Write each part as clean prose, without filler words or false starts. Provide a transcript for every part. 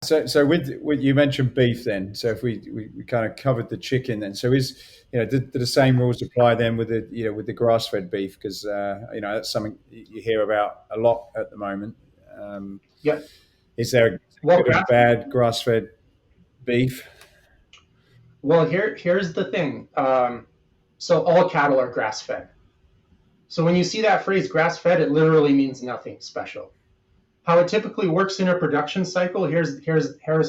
So with you mentioned beef then. So if we kind of covered the chicken then. So is do the same rules apply then with the with the grass fed beef? Because that's something you hear about a lot at the moment. Um, Yeah. is there a Well, good and bad grass fed beef? here's the thing. So all cattle are grass fed. So when you see that phrase grass fed, it literally means nothing special. How it typically works in a production cycle, here's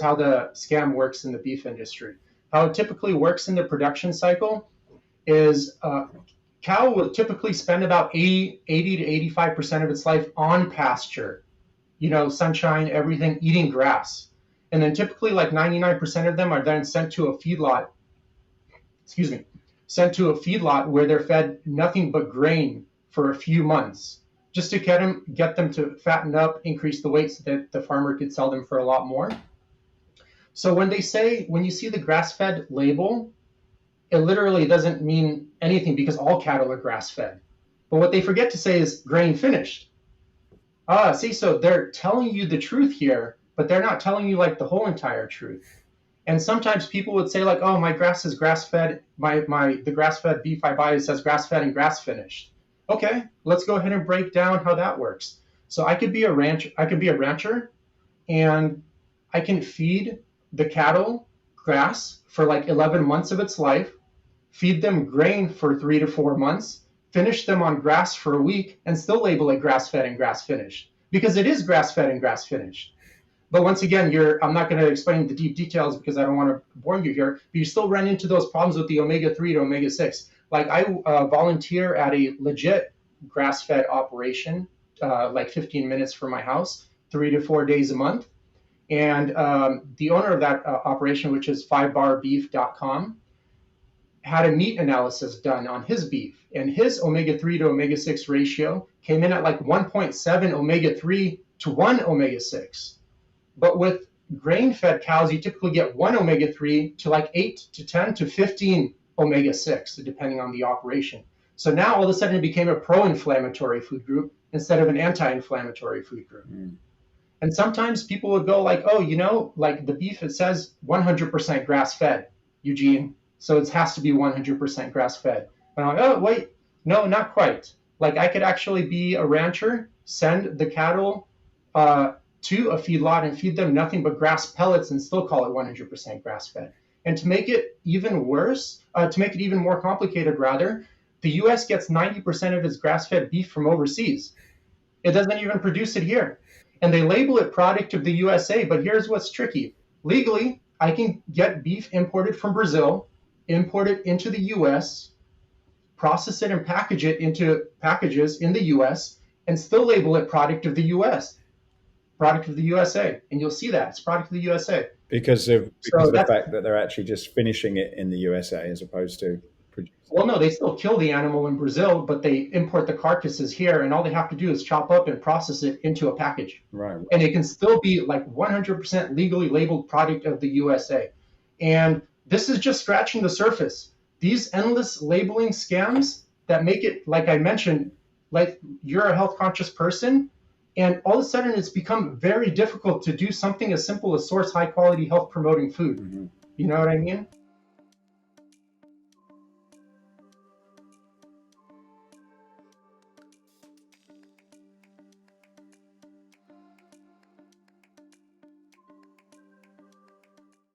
how the scam works in the beef industry. How it typically works in the production cycle is cow will typically spend about 80 to 85% of its life on pasture, sunshine, everything, eating grass. And then typically like 99% of them are then sent to a feedlot, excuse me, sent to a feedlot where they're fed nothing but grain for a few months just to get them to fatten up, increase the weight so that the farmer could sell them for a lot more. So when you see the grass fed label, it literally doesn't mean anything because all cattle are grass fed. But what they forget to say is grain finished. See, so they're telling you the truth here, but they're not telling you like the whole entire truth. And sometimes people would say like, "Oh, my grass is grass fed. My the grass fed beef I buy says grass fed and grass finished." Okay, let's go ahead and break down how that works. So I could be a rancher, and I can feed the cattle grass for like 11 months of its life, feed them grain for 3 to 4 months, finish them on grass for a week, and still label it grass fed and grass finished because it is grass fed and grass finished. But once again, I'm not going to explain the deep details because I don't want to bore you here, but you still run into those problems with the omega-3 to omega-6. Like I volunteer at a legit grass-fed operation, like 15 minutes from my house, 3 to 4 days a month. And the owner of that operation, which is 5barbeef.com, had a meat analysis done on his beef, and his omega-3 to omega-6 ratio came in at like 1.7 omega-3 to 1 omega-6. But with grain-fed cows, you typically get one omega-3 to like 8 to 10 to 15 omega-6, depending on the operation. So now all of a sudden it became a pro-inflammatory food group instead of an anti-inflammatory food group. Mm. And sometimes people would go like, oh, like the beef, it says 100% grass-fed, Eugene, so it has to be 100% grass-fed. And I'm like, oh, wait, no, not quite. Like I could actually be a rancher, send the cattle to a feedlot and feed them nothing but grass pellets and still call it 100% grass-fed. And to make it even worse, to make it even more complicated, rather, the U.S. gets 90% of its grass-fed beef from overseas. It doesn't even produce it here. And they label it product of the USA, but here's what's tricky. Legally, I can get beef imported from Brazil, import it into the U.S., process it and package it into packages in the U.S., and still label it product of the U.S., product of the USA. And you'll see that. It's product of the USA. Because of the fact that they're actually just finishing it in the USA as opposed to producing. Well, no, they still kill the animal in Brazil, but they import the carcasses here, and all they have to do is chop up and process it into a package. Right. And it can still be like 100% legally labeled product of the USA. And this is just scratching the surface. These endless labeling scams that make it, like I mentioned, like you're a health conscious person, and all of a sudden it's become very difficult to do something as simple as source high quality health promoting food. Mm-hmm. You know what I mean?